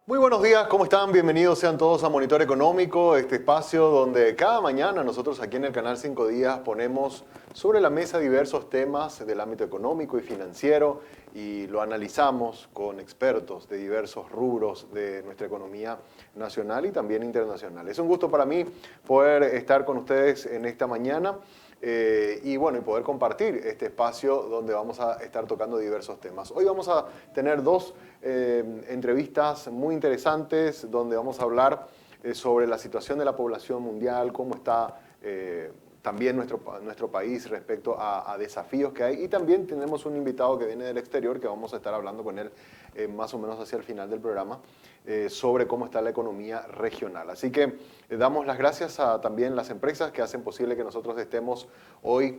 Muy buenos días, ¿cómo están? Bienvenidos sean todos a Monitor Económico, este espacio donde cada mañana nosotros aquí en el canal 5 Días ponemos sobre la mesa diversos temas del ámbito económico y financiero y lo analizamos con expertos de diversos rubros de nuestra economía nacional y también internacional. Es un gusto para mí poder estar con ustedes en esta mañana. Y bueno, y poder compartir este espacio donde vamos a estar tocando diversos temas. Hoy vamos a tener dos entrevistas muy interesantes donde vamos a hablar sobre la situación de la población mundial, cómo está también nuestro país respecto a desafíos que hay. Y también tenemos un invitado que viene del exterior que vamos a estar hablando con él más o menos hacia el final del programa sobre cómo está la economía regional. Así que damos las gracias a también las empresas que hacen posible que nosotros estemos hoy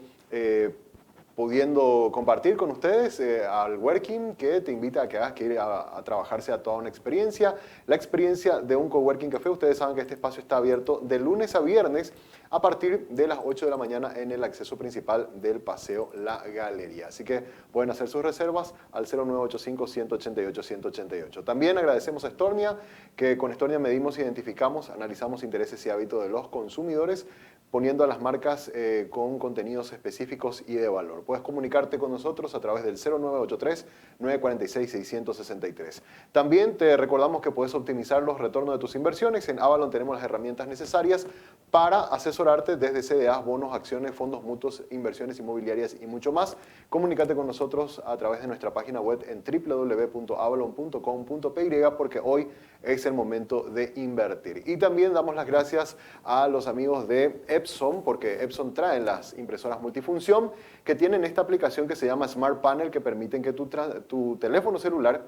pudiendo compartir con ustedes al Working, que te invita a que hagas que ir a trabajarse a toda una experiencia. La experiencia de un Coworking Café, ustedes saben que este espacio está abierto de lunes a viernes a partir de las 8 de la mañana en el acceso principal del Paseo La Galería. Así que pueden hacer sus reservas al 0985-188-188. También agradecemos a Stornia, que con Stornia medimos, identificamos, analizamos intereses y hábitos de los consumidores, poniendo a las marcas con contenidos específicos y de valor. Puedes comunicarte con nosotros a través del 0983-946-663. También te recordamos que puedes optimizar los retornos de tus inversiones. En Avalon tenemos las herramientas necesarias para asesorarte desde CDAs, bonos, acciones, fondos mutuos, inversiones inmobiliarias y mucho más. Comunícate con nosotros a través de nuestra página web en www.avalon.com.py porque hoy es el momento de invertir. Y también damos las gracias a los amigos de Epson, porque Epson trae las impresoras multifunción que tienen esta aplicación que se llama Smart Panel, que permiten que tu teléfono celular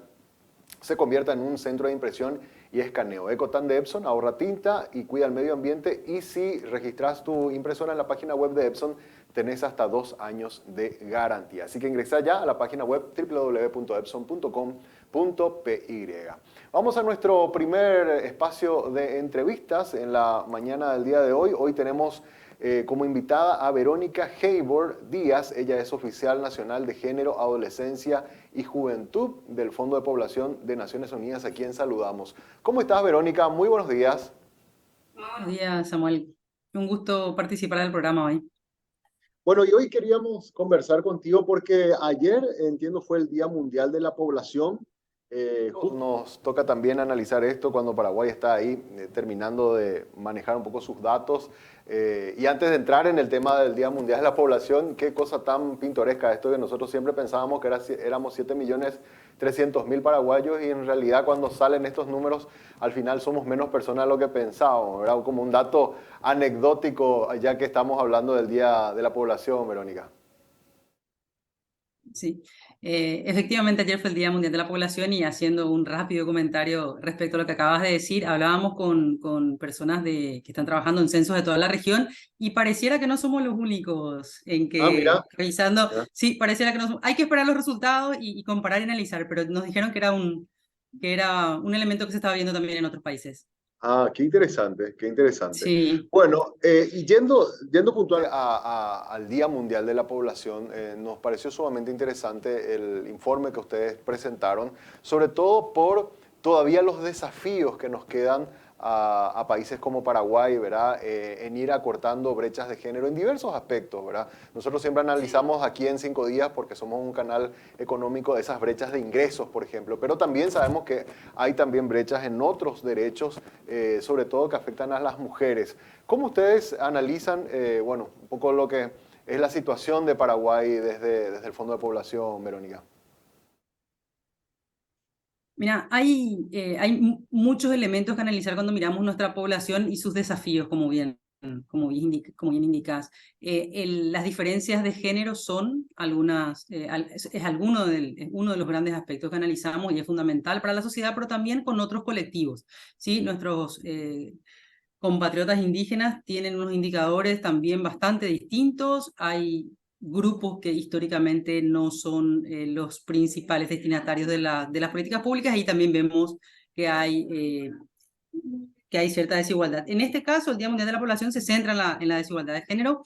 se convierta en un centro de impresión y escaneo. Ecotan de Epson ahorra tinta y cuida el medio ambiente, y si registras tu impresora en la página web de Epson tenés hasta 2 años de garantía. Así que ingresa ya a la página web www.epson.com.py. Vamos a nuestro primer espacio de entrevistas en la mañana del día de hoy. Hoy tenemos como invitada a Verónica Heibor Díaz. Ella es oficial nacional de Género, Adolescencia y Juventud del Fondo de Población de Naciones Unidas, a quien saludamos. ¿Cómo estás, Verónica? Muy buenos días. Buenos días, Samuel. Un gusto participar del programa hoy. Bueno, y hoy queríamos conversar contigo porque ayer, entiendo, fue el Día Mundial de la Población. Nos toca también analizar esto cuando Paraguay está ahí terminando de manejar un poco sus datos. Y antes de entrar en el tema del Día Mundial de la Población, qué cosa tan pintoresca esto, que nosotros siempre pensábamos que éramos 7.300.000 paraguayos, y en realidad cuando salen estos números al final somos menos personas de lo que pensábamos, ¿verdad? Como un dato anecdótico, ya que estamos hablando del Día de la Población, Verónica. Sí, efectivamente ayer fue el Día Mundial de la Población, y haciendo un rápido comentario respecto a lo que acabas de decir, hablábamos con personas que están trabajando en censos de toda la región, y pareciera que no somos los únicos en Ah, que, mira. revisando, Mira. sí, pareciera que no somos, hay que esperar los resultados y comparar y analizar, pero nos dijeron que era un elemento que se estaba viendo también en otros países. Ah, qué interesante, qué interesante. Sí. Bueno, y yendo puntual al Día Mundial de la Población, nos pareció sumamente interesante el informe que ustedes presentaron, sobre todo por todavía los desafíos que nos quedan a países como Paraguay, ¿verdad? En ir acortando brechas de género en diversos aspectos, ¿verdad? Nosotros siempre analizamos aquí en 5 días, porque somos un canal económico, de esas brechas de ingresos, por ejemplo, pero también sabemos que hay también brechas en otros derechos, sobre todo que afectan a las mujeres. ¿Cómo ustedes analizan, bueno, un poco lo que es la situación de Paraguay desde el Fondo de Población, Verónica? Mira, hay muchos elementos que analizar cuando miramos nuestra población y sus desafíos, como bien indicas. Las diferencias de género son algunas, es es uno de los grandes aspectos que analizamos, y es fundamental para la sociedad, pero también con otros colectivos, ¿sí? Nuestros compatriotas indígenas tienen unos indicadores también bastante distintos. Hay grupos que históricamente no son los principales destinatarios de las políticas públicas, y también vemos que que hay cierta desigualdad. En este caso, el Día Mundial de la Población se centra en la desigualdad de género,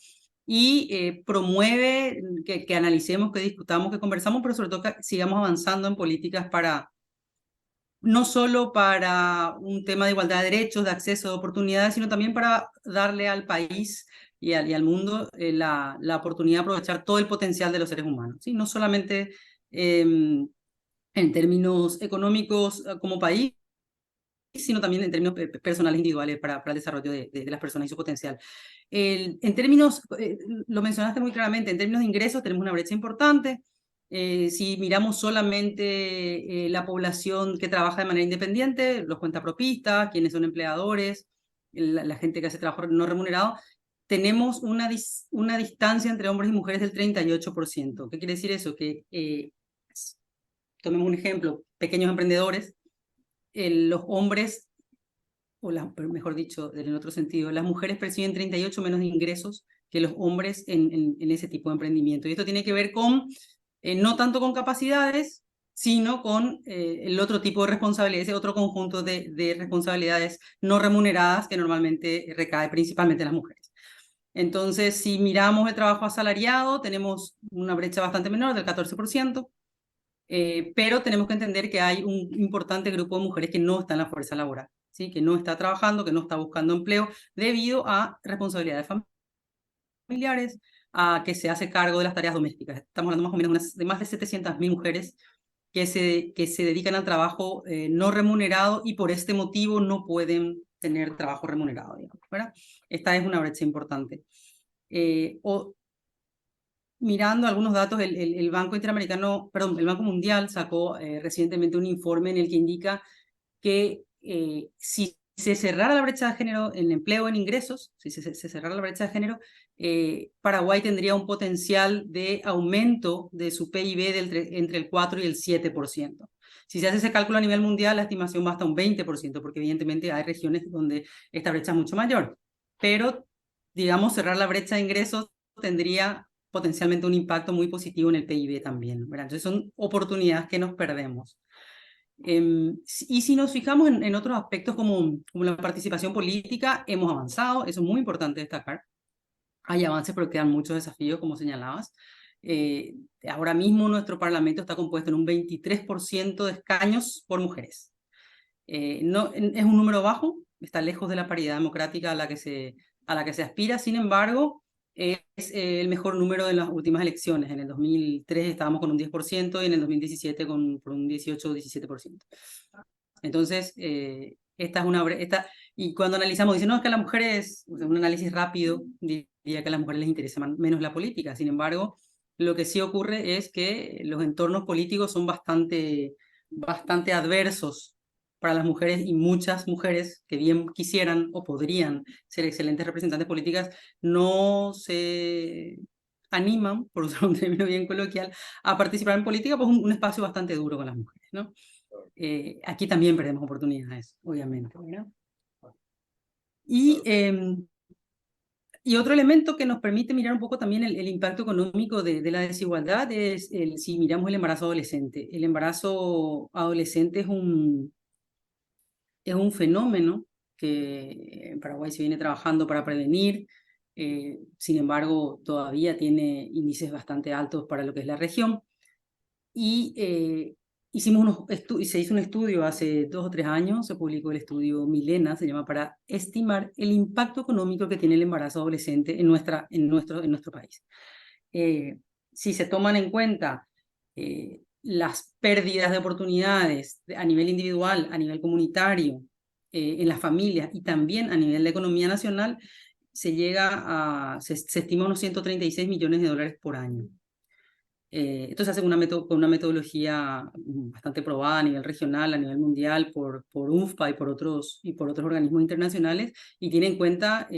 y promueve que analicemos, que discutamos, que conversamos, pero sobre todo que sigamos avanzando en políticas no solo para un tema de igualdad de derechos, de acceso, de oportunidades, sino también para darle al país y al mundo la oportunidad de aprovechar todo el potencial de los seres humanos, ¿sí? No solamente en términos económicos como país, sino también en términos personales individuales para el desarrollo de las personas y su potencial. En términos, lo mencionaste muy claramente, en términos de ingresos tenemos una brecha importante. Si miramos solamente la población que trabaja de manera independiente, los cuentapropistas, quienes son empleadores, la gente que hace trabajo no remunerado, tenemos una distancia entre hombres y mujeres del 38%. ¿Qué quiere decir eso? Que, tomemos un ejemplo, pequeños emprendedores, los hombres, pero mejor dicho, en el otro sentido, las mujeres perciben 38 menos de ingresos que los hombres en ese tipo de emprendimiento. Y esto tiene que ver con, no tanto con capacidades, sino con el otro tipo de responsabilidades, otro conjunto de responsabilidades no remuneradas que normalmente recae principalmente en las mujeres. Entonces, si miramos el trabajo asalariado, tenemos una brecha bastante menor del 14%. Pero tenemos que entender que hay un importante grupo de mujeres que no está en la fuerza laboral, ¿sí? Que no está trabajando, que no está buscando empleo debido a responsabilidades familiares, a que se hace cargo de las tareas domésticas. Estamos hablando más o menos de más de 700.000 mujeres que se dedican al trabajo no remunerado y por este motivo no pueden tener trabajo remunerado, digamos, ¿verdad? Esta es una brecha importante. Mirando algunos datos, el Banco Interamericano, perdón, el Banco Mundial sacó recientemente un informe en el que indica que si se cerrara la brecha de género en empleo, en ingresos, si se cerrara la brecha de género, Paraguay tendría un potencial de aumento de su PIB entre el 4 y el 7%. Si se hace ese cálculo a nivel mundial, la estimación va hasta un 20%, porque evidentemente hay regiones donde esta brecha es mucho mayor. Pero, digamos, cerrar la brecha de ingresos tendría potencialmente un impacto muy positivo en el PIB también, ¿verdad? Entonces son oportunidades que nos perdemos. Y si nos fijamos en otros aspectos como la participación política, hemos avanzado, eso es muy importante destacar. Hay avances, pero quedan muchos desafíos, como señalabas. Ahora mismo nuestro Parlamento está compuesto en un 23% de escaños por mujeres. No, es un número bajo, está lejos de la paridad democrática a la que se aspira, sin embargo, es el mejor número de las últimas elecciones. En el 2003 estábamos con un 10% y en el 2017 por un 18 o 17%. Entonces, esta es y cuando analizamos, dicen, no, es que a las mujeres, un análisis rápido diría que a las mujeres les interesa menos la política. Sin embargo, lo que sí ocurre es que los entornos políticos son bastante adversos para las mujeres, y muchas mujeres que bien quisieran o podrían ser excelentes representantes políticas no se animan, por usar un término bien coloquial, a participar en política, pues un espacio bastante duro con las mujeres, ¿no? Aquí también perdemos oportunidades, obviamente, ¿verdad? Y otro elemento que nos permite mirar un poco también el impacto económico de la desigualdad es si miramos el embarazo adolescente. El embarazo adolescente es un fenómeno que en Paraguay se viene trabajando para prevenir. Sin embargo, todavía tiene índices bastante altos para lo que es la región. Y se hizo un estudio hace 2 o 3 años, se publicó el estudio Milena, se llama, para estimar el impacto económico que tiene el embarazo adolescente en nuestro país. Si se toman en cuenta las pérdidas de oportunidades a nivel individual, a nivel comunitario, en las familias y también a nivel de economía nacional, se estima unos 136 millones de dólares por año. Esto se hace con una metodología bastante probada a nivel regional, a nivel mundial, por UNFPA y por otros organismos internacionales, y tiene en cuenta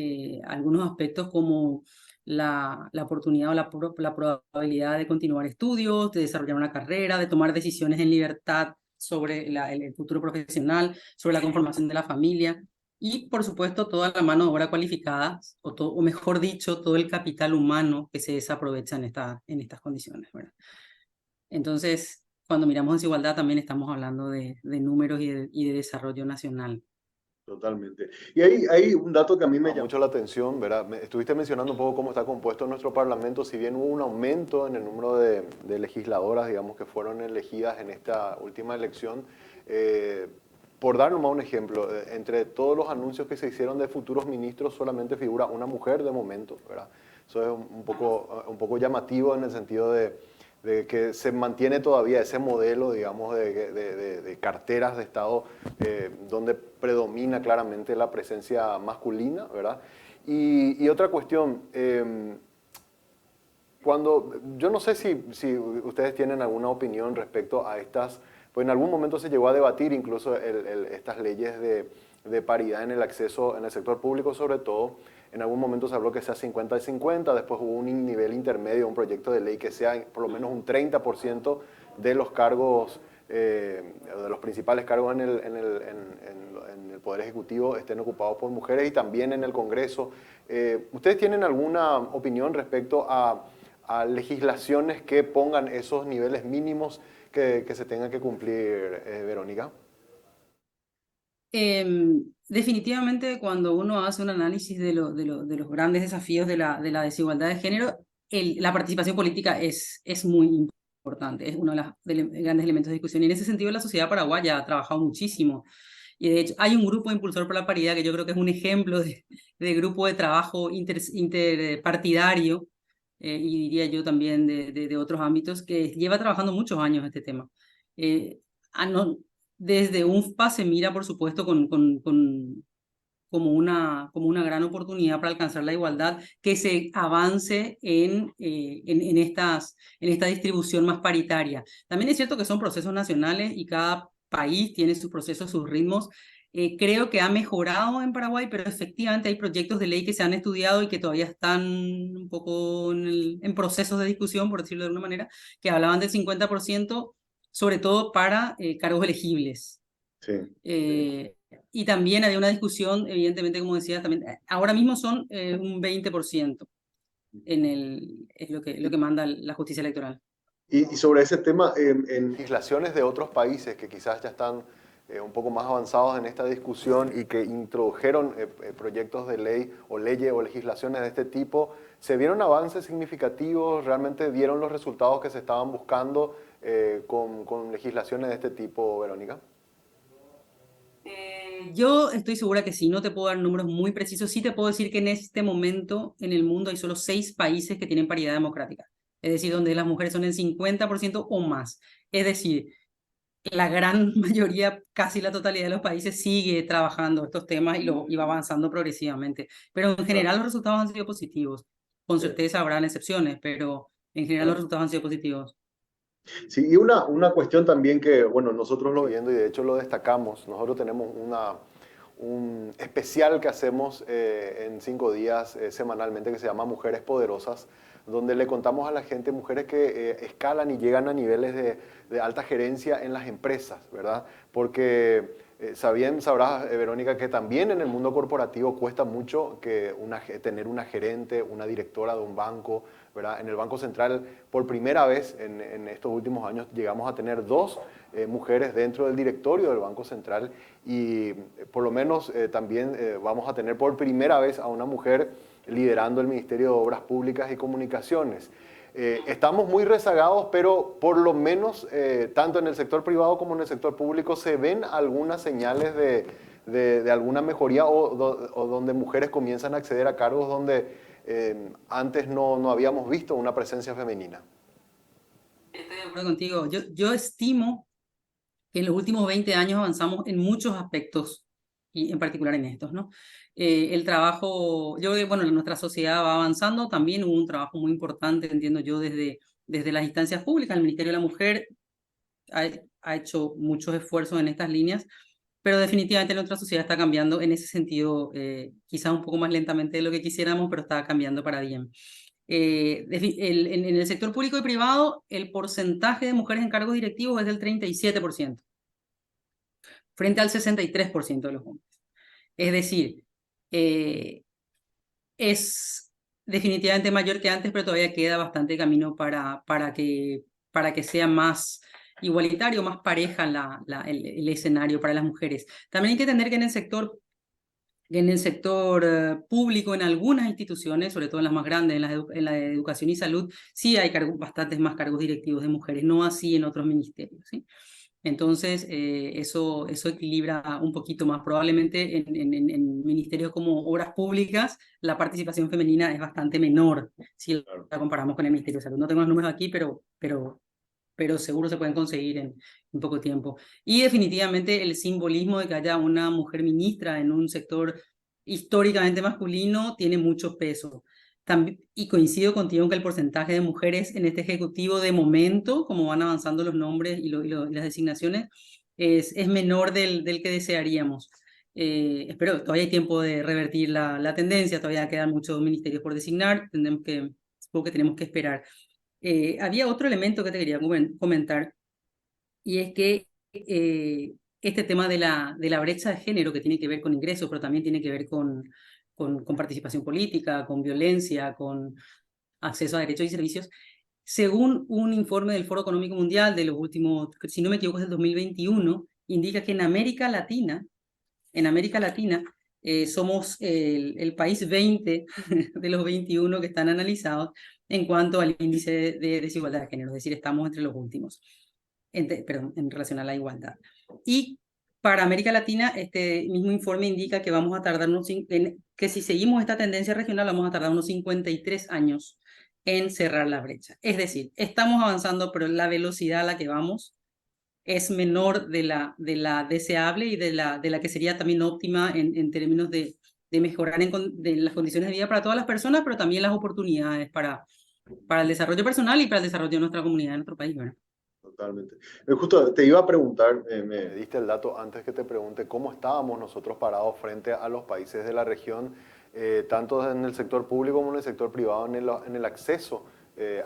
algunos aspectos como la oportunidad o la probabilidad de continuar estudios, de desarrollar una carrera, de tomar decisiones en libertad sobre el futuro profesional, sobre la conformación de la familia. Y, por supuesto, toda la mano de obra cualificada, o mejor dicho, todo el capital humano que se desaprovecha en estas condiciones, ¿verdad? Entonces, cuando miramos desigualdad, también estamos hablando de números y de desarrollo nacional. Totalmente. Y hay un dato que a mí me llamó mucho la atención, ¿verdad? Estuviste mencionando un poco cómo está compuesto nuestro Parlamento. Si bien hubo un aumento en el número de legisladoras, digamos, que fueron elegidas en esta última elección, Por dar nomás un ejemplo, entre todos los anuncios que se hicieron de futuros ministros solamente figura una mujer de momento, ¿verdad? Eso es un poco llamativo en el sentido de que se mantiene todavía ese modelo, digamos, de carteras de Estado donde predomina claramente la presencia masculina, ¿verdad? Y otra cuestión, yo no sé si ustedes tienen alguna opinión respecto a estas, pues en algún momento se llegó a debatir incluso estas leyes de paridad en el acceso en el sector público, sobre todo. En algún momento se habló que sea 50 y 50, después hubo un nivel intermedio, un proyecto de ley que sea por lo menos un 30% de los cargos, de los principales cargos en el Poder Ejecutivo estén ocupados por mujeres y también en el Congreso. ¿Ustedes tienen alguna opinión respecto a legislaciones que pongan esos niveles mínimos que se tengan que cumplir, Verónica? Definitivamente cuando uno hace un análisis de los grandes desafíos de la desigualdad de género, la participación política es muy importante, es uno de los grandes elementos de discusión. Y en ese sentido la sociedad paraguaya ha trabajado muchísimo. Y de hecho hay un grupo impulsor por la paridad que yo creo que es un ejemplo de grupo de trabajo interpartidario, y diría yo también de otros ámbitos, que lleva trabajando muchos años este tema. No, desde UNFPA se mira, por supuesto, como una gran oportunidad para alcanzar la igualdad, que se avance en esta distribución más paritaria. También es cierto que son procesos nacionales y cada país tiene sus procesos, sus ritmos. Creo que ha mejorado en Paraguay, pero efectivamente hay proyectos de ley que se han estudiado y que todavía están un poco en procesos de discusión, por decirlo de alguna manera, que hablaban del 50%, sobre todo para cargos elegibles. Sí. Y también había una discusión, evidentemente, como decías, también, ahora mismo son un 20% es lo que manda la justicia electoral. Y sobre ese tema, en legislaciones de otros países que quizás ya están un poco más avanzados en esta discusión y que introdujeron proyectos de ley o leyes o legislaciones de este tipo, ¿se vieron avances significativos? ¿Realmente dieron los resultados que se estaban buscando con legislaciones de este tipo, Verónica? Yo estoy segura que sí, no te puedo dar números muy precisos, sí te puedo decir que en este momento en el mundo hay solo 6 países que tienen paridad democrática, es decir, donde las mujeres son el 50% o más. Es decir, la gran mayoría, casi la totalidad de los países sigue trabajando estos temas y va avanzando progresivamente. Pero en general los resultados han sido positivos. Con certeza habrán excepciones, pero en general los resultados han sido positivos. Sí, y una cuestión también que, bueno, nosotros lo viendo y de hecho lo destacamos, nosotros tenemos un especial que hacemos en 5 días semanalmente que se llama Mujeres Poderosas, donde le contamos a la gente mujeres que escalan y llegan a niveles de alta gerencia en las empresas, ¿verdad? Porque sabrás, Verónica, que también en el mundo corporativo cuesta mucho tener una gerente, una directora de un banco, ¿verdad? En el Banco Central, por primera vez en estos últimos años, llegamos a tener 2 mujeres dentro del directorio del Banco Central y por lo menos también vamos a tener por primera vez a una mujer liderando el Ministerio de Obras Públicas y Comunicaciones. Estamos muy rezagados, pero por lo menos tanto en el sector privado como en el sector público se ven algunas señales de alguna mejoría o donde mujeres comienzan a acceder a cargos donde antes no habíamos visto una presencia femenina. Estoy de acuerdo contigo. Yo estimo que en los últimos 20 años avanzamos en muchos aspectos, y en particular en estos, ¿no? El trabajo, yo creo que, bueno, nuestra sociedad va avanzando, también hubo un trabajo muy importante, entiendo yo, desde las instancias públicas. El Ministerio de la Mujer ha hecho muchos esfuerzos en estas líneas, pero definitivamente nuestra sociedad está cambiando en ese sentido, quizás un poco más lentamente de lo que quisiéramos, pero está cambiando para bien. En el sector público y privado, el porcentaje de mujeres en cargos directivos es del 37%, frente al 63% de los hombres. Es decir, es definitivamente mayor que antes, pero todavía queda bastante camino para que sea más igualitario, más pareja el escenario para las mujeres. También hay que entender que en el sector público, en algunas instituciones, sobre todo en las más grandes, en la de educación y salud, sí hay bastantes más cargos directivos de mujeres, no así en otros ministerios, ¿sí? Entonces, eso equilibra un poquito más. Probablemente en ministerios como obras públicas, la participación femenina es bastante menor si Claro. la comparamos con el Ministerio de Salud. No tengo los números aquí, pero seguro se pueden conseguir en poco tiempo. Y definitivamente el simbolismo de que haya una mujer ministra en un sector históricamente masculino tiene mucho peso. Y coincido contigo en que el porcentaje de mujeres en este ejecutivo de momento, como van avanzando los nombres y las designaciones, es menor del que desearíamos. Espero, todavía hay tiempo de revertir la tendencia, todavía quedan muchos ministerios por designar, supongo que tenemos que esperar. Había otro elemento que te quería comentar, y es que este tema de la brecha de género, que tiene que ver con ingresos, pero también tiene que ver con participación política, con violencia, con acceso a derechos y servicios, según un informe del Foro Económico Mundial de los últimos, si no me equivoco, es del 2021, indica que en América Latina somos el país 20 de los 21 que están analizados en cuanto al índice de desigualdad de género, es decir, estamos entre los últimos, perdón, en relación a la igualdad. Y para América Latina, este mismo informe indica que vamos a tardar que si seguimos esta tendencia regional, vamos a tardar unos 53 años en cerrar la brecha. Es decir, estamos avanzando, pero la velocidad a la que vamos es menor de la deseable y de la que sería también óptima en términos de mejorar de las condiciones de vida para todas las personas, pero también las oportunidades para el desarrollo personal y para el desarrollo de nuestra comunidad, de nuestro país, ¿verdad? Totalmente. Justo te iba a preguntar, me diste el dato antes que te pregunte cómo estábamos nosotros parados frente a los países de la región, tanto en el sector público como en el sector privado, en el acceso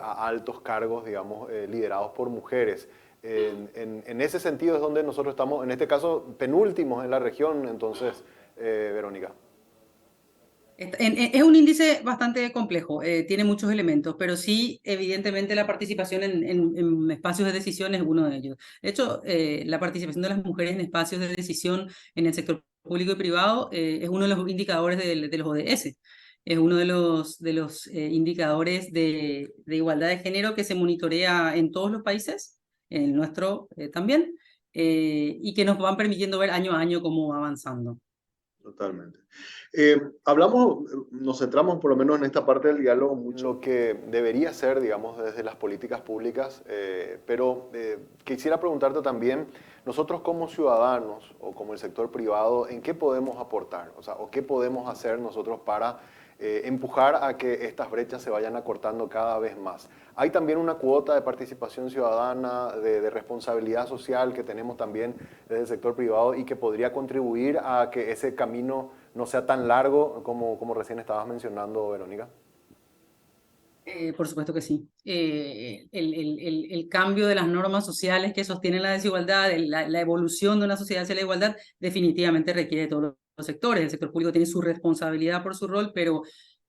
a altos cargos, digamos, liderados por mujeres. En ese sentido es donde nosotros estamos, en este caso, penúltimos en la región, entonces, Verónica. Es un índice bastante complejo, tiene muchos elementos, pero sí, evidentemente, la participación en espacios de decisión es uno de ellos. De hecho, la participación de las mujeres en espacios de decisión en el sector público y privado es uno de los indicadores de los ODS. Es uno de los indicadores de igualdad de género que se monitorea en todos los países, en el nuestro también, y que nos van permitiendo ver año a año cómo va avanzando. Totalmente. Nos centramos por lo menos en esta parte del diálogo mucho en lo que debería ser, digamos, desde las políticas públicas, pero quisiera preguntarte también, nosotros como ciudadanos o como el sector privado, ¿en qué podemos aportar? O sea, ¿o qué podemos hacer nosotros para empujar a que estas brechas se vayan acortando cada vez más? Hay también una cuota de participación ciudadana, de responsabilidad social que tenemos también desde el sector privado y que podría contribuir a que ese camino no sea tan largo como recién estabas mencionando, Verónica. Por supuesto que sí. El cambio de las normas sociales que sostienen la desigualdad, la evolución de una sociedad hacia la igualdad, definitivamente requiere de todos los sectores. El sector público tiene su responsabilidad por su rol, pero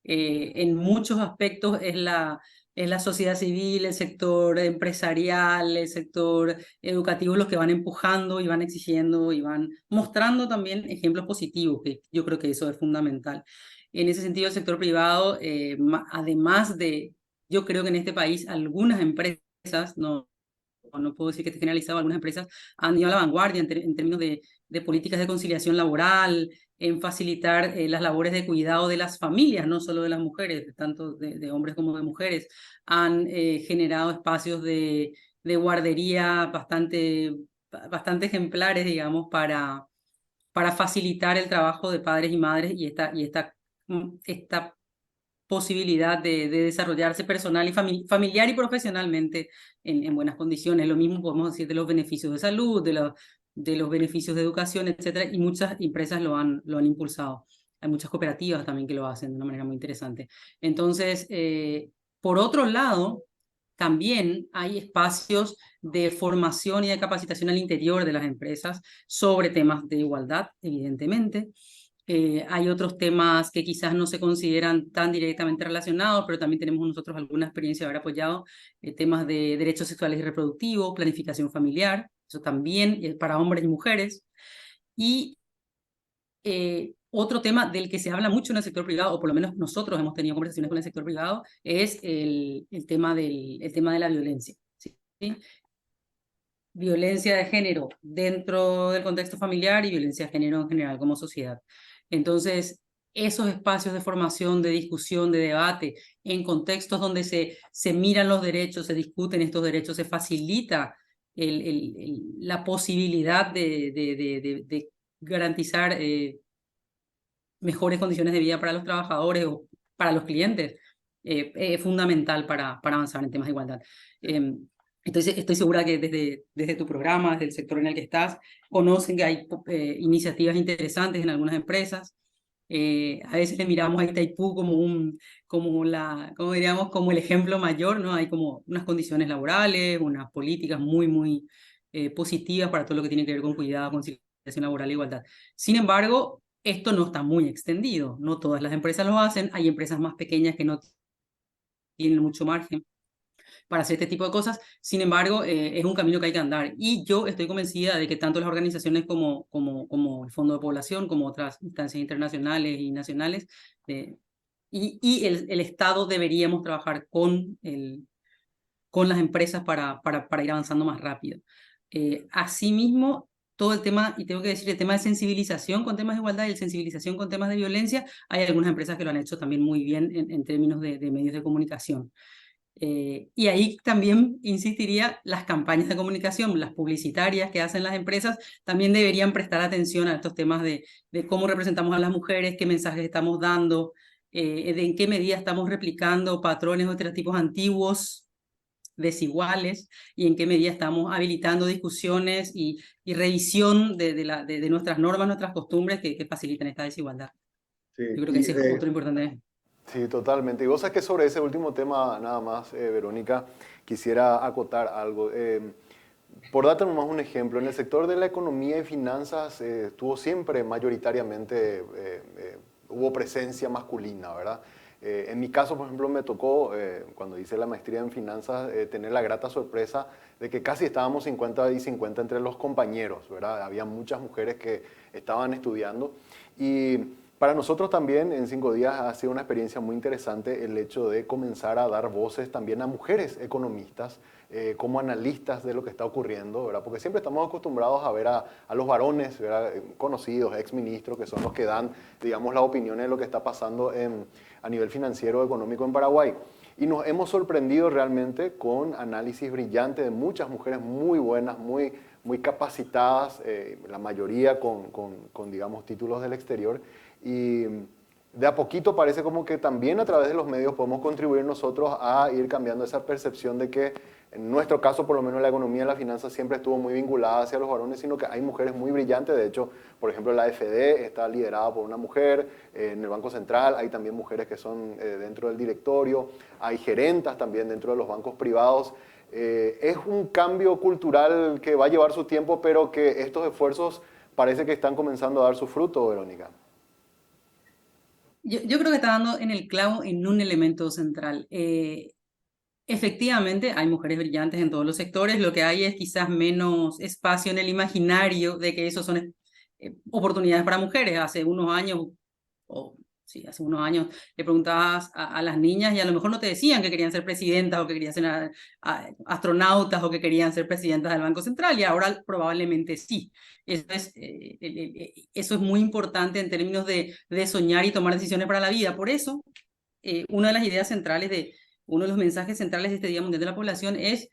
en muchos aspectos es la sociedad civil, el sector empresarial, el sector educativo los que van empujando y van exigiendo y van mostrando también ejemplos positivos, que yo creo que eso es fundamental. En ese sentido, el sector privado, además yo creo que en este país algunas empresas, no puedo decir que esté generalizado, algunas empresas han ido a la vanguardia en términos de políticas de conciliación laboral, en facilitar las labores de cuidado de las familias, no solo de las mujeres, tanto de hombres como de mujeres. Han generado espacios de guardería bastante ejemplares, digamos, para facilitar el trabajo de padres y madres y esta posibilidad de desarrollarse personal y familiar y profesionalmente en buenas condiciones. Lo mismo podemos decir de los beneficios de salud, de los beneficios de educación, etcétera, y muchas empresas lo han impulsado. Hay muchas cooperativas también que lo hacen de una manera muy interesante. Entonces, por otro lado, también hay espacios de formación y de capacitación al interior de las empresas sobre temas de igualdad, evidentemente. Hay otros temas que quizás no se consideran tan directamente relacionados, pero también tenemos nosotros alguna experiencia de haber apoyado temas de derechos sexuales y reproductivos, planificación familiar, eso también para hombres y mujeres. Y otro tema del que se habla mucho en el sector privado, o por lo menos nosotros hemos tenido conversaciones con el sector privado, es el tema de la violencia, ¿sí? violencia de género dentro del contexto familiar y violencia de género en general como sociedad. Entonces, esos espacios de formación, de discusión, de debate, en contextos donde se miran los derechos, se discuten estos derechos, se facilita la posibilidad de garantizar mejores condiciones de vida para los trabajadores o para los clientes, es fundamental para avanzar en temas de igualdad. Entonces, estoy segura que desde tu programa, desde el sector en el que estás, conocen que hay iniciativas interesantes en algunas empresas. A veces le miramos a Itaipú como diríamos, como el ejemplo mayor, ¿no? Hay como unas condiciones laborales, unas políticas muy positivas para todo lo que tiene que ver con cuidado, conciliación laboral e igualdad. Sin embargo, esto no está muy extendido, no todas las empresas lo hacen, hay empresas más pequeñas que no tienen mucho margen para hacer este tipo de cosas. Sin embargo, es un camino que hay que andar. Y yo estoy convencida de que tanto las organizaciones como el Fondo de Población, como otras instancias internacionales y nacionales, y el Estado deberíamos trabajar con las empresas para ir avanzando más rápido. Asimismo, todo el tema, y tengo que decir, el tema de sensibilización con temas de igualdad y el sensibilización con temas de violencia, hay algunas empresas que lo han hecho también muy bien en términos de medios de comunicación. Y ahí también insistiría, las campañas de comunicación, las publicitarias que hacen las empresas, también deberían prestar atención a estos temas de cómo representamos a las mujeres, qué mensajes estamos dando, de en qué medida estamos replicando patrones o estereotipos antiguos, desiguales, y en qué medida estamos habilitando discusiones y revisión de nuestras normas, nuestras costumbres que faciliten esta desigualdad. Sí, Yo creo que ese es otro importante. sí, totalmente. Y vos sabés que sobre ese último tema, nada más, Verónica, quisiera acotar algo. Por darte nomás un ejemplo, en el sector de la economía y finanzas tuvo siempre mayoritariamente, hubo presencia masculina, ¿verdad? En mi caso, por ejemplo, me tocó, cuando hice la maestría en finanzas, tener la grata sorpresa de que casi estábamos 50 y 50 entre los compañeros, ¿verdad? Había muchas mujeres que estaban estudiando y para nosotros también en 5 días ha sido una experiencia muy interesante el hecho de comenzar a dar voces también a mujeres economistas como analistas de lo que está ocurriendo, ¿verdad? Porque siempre estamos acostumbrados a ver a los varones, ¿verdad? Conocidos, exministros, que son los que dan, digamos, las opiniones de lo que está pasando a nivel financiero, económico en Paraguay. Y nos hemos sorprendido realmente con análisis brillantes de muchas mujeres muy buenas, muy capacitadas, la mayoría con, digamos, títulos del exterior. Y de a poquito parece como que también a través de los medios podemos contribuir nosotros a ir cambiando esa percepción de que en nuestro caso, por lo menos la economía y la finanza siempre estuvo muy vinculada hacia los varones, sino que hay mujeres muy brillantes. De hecho, por ejemplo, la AFD está liderada por una mujer, en el Banco Central hay también mujeres que son dentro del directorio, hay gerentas también dentro de los bancos privados. Es un cambio cultural que va a llevar su tiempo, pero que estos esfuerzos parece que están comenzando a dar su fruto, Verónica. Yo creo que está dando en el clavo en un elemento central. Efectivamente, hay mujeres brillantes en todos los sectores, lo que hay es quizás menos espacio en el imaginario de que esos son oportunidades para mujeres. Hace unos años, hace unos años le preguntabas a las niñas y a lo mejor no te decían que querían ser presidentas o que querían ser astronautas o que querían ser presidentas del Banco Central, y ahora probablemente sí. Eso es muy importante en términos de soñar y tomar decisiones para la vida. Por eso, una de las ideas centrales uno de los mensajes centrales de este Día Mundial de la Población es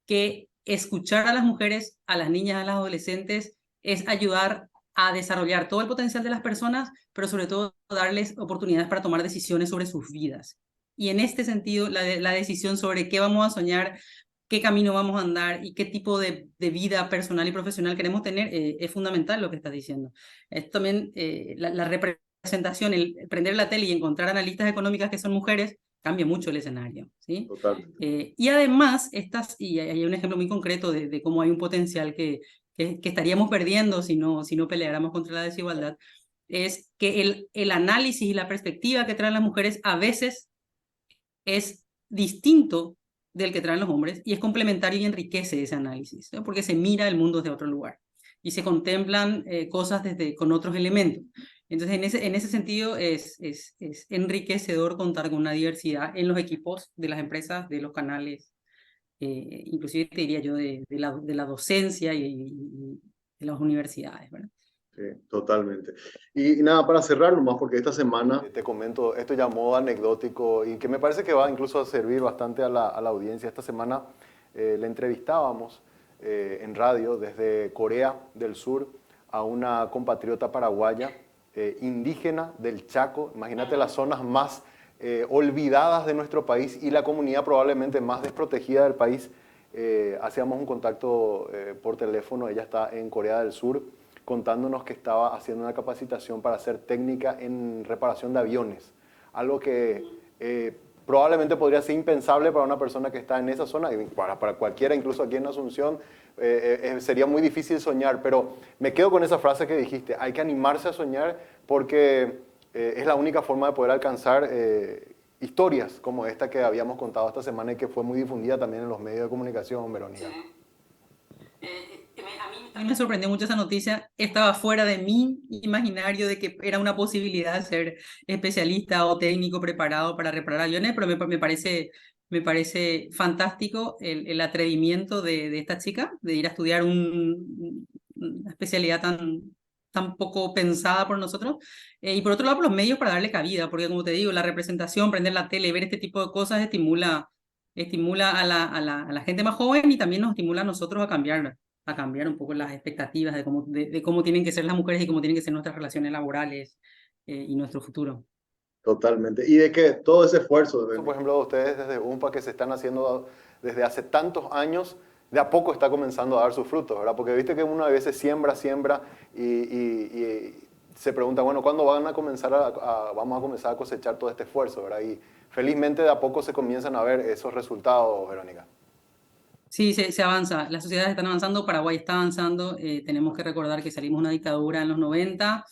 que escuchar a las mujeres, a las niñas, a las adolescentes, es ayudar a desarrollar todo el potencial de las personas, pero sobre todo darles oportunidades para tomar decisiones sobre sus vidas. Y en este sentido, la decisión sobre qué vamos a soñar, qué camino vamos a andar y qué tipo de vida personal y profesional queremos tener, es fundamental lo que estás diciendo. Esto también, la representación, el prender la tele y encontrar analistas económicas que son mujeres, cambia mucho el escenario, ¿sí? Totalmente. Y además, y hay un ejemplo muy concreto de cómo hay un potencial que estaríamos perdiendo si no peleáramos contra la desigualdad, es que el análisis y la perspectiva que traen las mujeres a veces es distinto del que traen los hombres y es complementario y enriquece ese análisis, ¿no? Porque se mira el mundo desde otro lugar y se contemplan cosas con otros elementos. Entonces, en ese sentido, es enriquecedor contar con una diversidad en los equipos de las empresas, de los canales inclusive te diría yo de la docencia y de las universidades, ¿verdad? Sí, totalmente. Y nada, para cerrar nomás, porque esta semana, te comento, esto ya a modo anecdótico y que me parece que va incluso a servir bastante a la audiencia. Esta semana le entrevistábamos en radio desde Corea del Sur a una compatriota paraguaya indígena del Chaco. Imagínate las zonas más olvidadas de nuestro país y la comunidad probablemente más desprotegida del país. Hacíamos un contacto por teléfono, ella está en Corea del Sur, contándonos que estaba haciendo una capacitación para ser técnica en reparación de aviones, algo que probablemente podría ser impensable para una persona que está en esa zona, y para cualquiera, incluso aquí en Asunción, sería muy difícil soñar, pero me quedo con esa frase que dijiste, hay que animarse a soñar porque es la única forma de poder alcanzar historias como esta que habíamos contado esta semana y que fue muy difundida también en los medios de comunicación, Verónica. A mí me sorprendió mucho esa noticia, estaba fuera de mi imaginario de que era una posibilidad ser especialista o técnico preparado para reparar aviones, pero me parece fantástico el atrevimiento de esta chica de ir a estudiar una especialidad tan poco pensada por nosotros, y por otro lado por los medios para darle cabida, porque como te digo, la representación, prender la tele, ver este tipo de cosas estimula a la gente más joven y también nos estimula a nosotros a cambiar un poco las expectativas de cómo tienen que ser las mujeres y cómo tienen que ser nuestras relaciones laborales y nuestro futuro. Totalmente. Y de que todo ese esfuerzo, por ejemplo, ustedes desde UNPA que se están haciendo desde hace tantos años, de a poco está comenzando a dar sus frutos, ¿verdad? Porque viste que uno a veces siembra y se pregunta, bueno, ¿cuándo van a comenzar vamos a comenzar a cosechar todo este esfuerzo, ¿verdad? Y felizmente de a poco se comienzan a ver esos resultados, Verónica. Sí, se avanza, las sociedades están avanzando, Paraguay está avanzando, tenemos que recordar que salimos de una dictadura en los 90,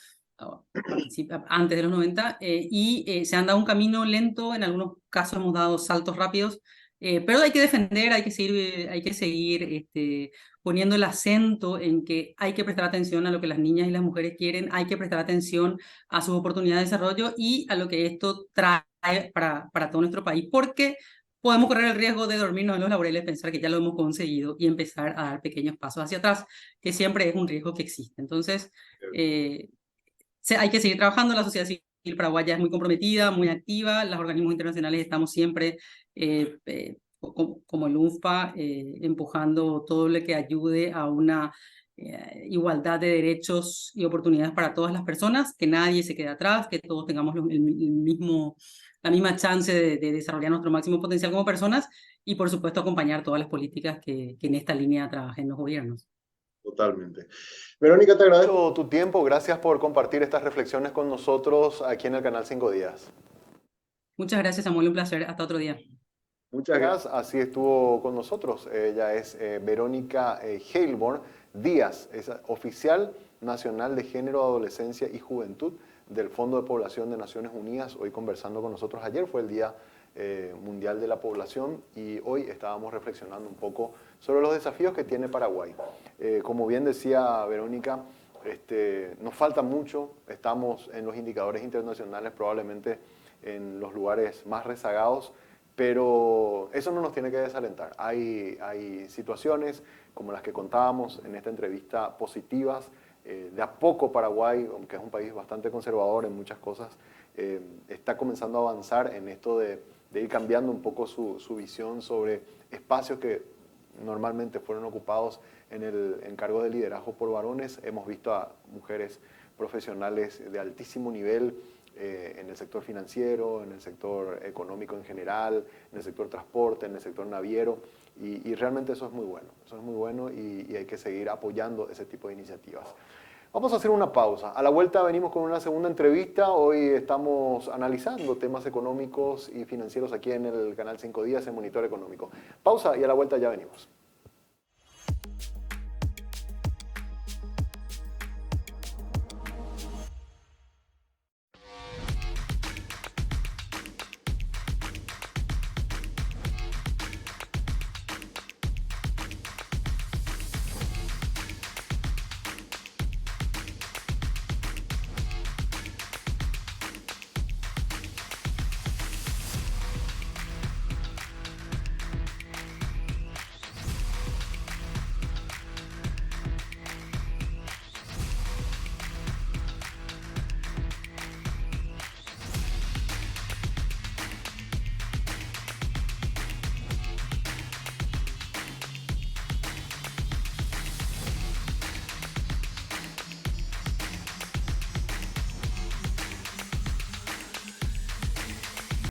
antes de los 90, se han dado un camino lento, en algunos casos hemos dado saltos rápidos, pero hay que defender, hay que seguir poniendo el acento en que hay que prestar atención a lo que las niñas y las mujeres quieren, hay que prestar atención a sus oportunidades de desarrollo y a lo que esto trae para todo nuestro país, porque podemos correr el riesgo de dormirnos en los laureles, pensar que ya lo hemos conseguido y empezar a dar pequeños pasos hacia atrás, que siempre es un riesgo que existe. Entonces, hay que seguir trabajando, la sociedad civil paraguaya es muy comprometida, muy activa, los organismos internacionales estamos siempre, como el UNFPA, empujando todo lo que ayude a una igualdad de derechos y oportunidades para todas las personas, que nadie se quede atrás, que todos tengamos la misma chance de desarrollar nuestro máximo potencial como personas y, por supuesto, acompañar todas las políticas que en esta línea trabajen los gobiernos. Totalmente. Verónica, te agradezco tu tiempo. Gracias por compartir estas reflexiones con nosotros aquí en el canal 5 Días. Muchas gracias, Samuel. Un placer. Hasta otro día. Muchas gracias. Así estuvo con nosotros. Ella es Verónica Heilborn Díaz, es oficial nacional de Género, Adolescencia y Juventud del Fondo de Población de Naciones Unidas. Hoy conversando con nosotros. Ayer fue el Día Mundial de la Población y hoy estábamos reflexionando un poco sobre los desafíos que tiene Paraguay. Como bien decía Verónica, nos falta mucho. Estamos en los indicadores internacionales probablemente en los lugares más rezagados, pero eso no nos tiene que desalentar. Hay situaciones como las que contábamos en esta entrevista positivas. De a poco Paraguay, aunque es un país bastante conservador en muchas cosas, está comenzando a avanzar en esto de ir cambiando un poco su visión sobre espacios que normalmente fueron ocupados en cargos de liderazgo por varones. Hemos visto a mujeres profesionales de altísimo nivel en el sector financiero, en el sector económico en general, en el sector transporte, en el sector naviero, y realmente eso es muy bueno y hay que seguir apoyando ese tipo de iniciativas. Vamos a hacer una pausa. A la vuelta venimos con una segunda entrevista. Hoy estamos analizando temas económicos y financieros aquí en el canal 5 Días en Monitor Económico. Pausa y a la vuelta ya venimos.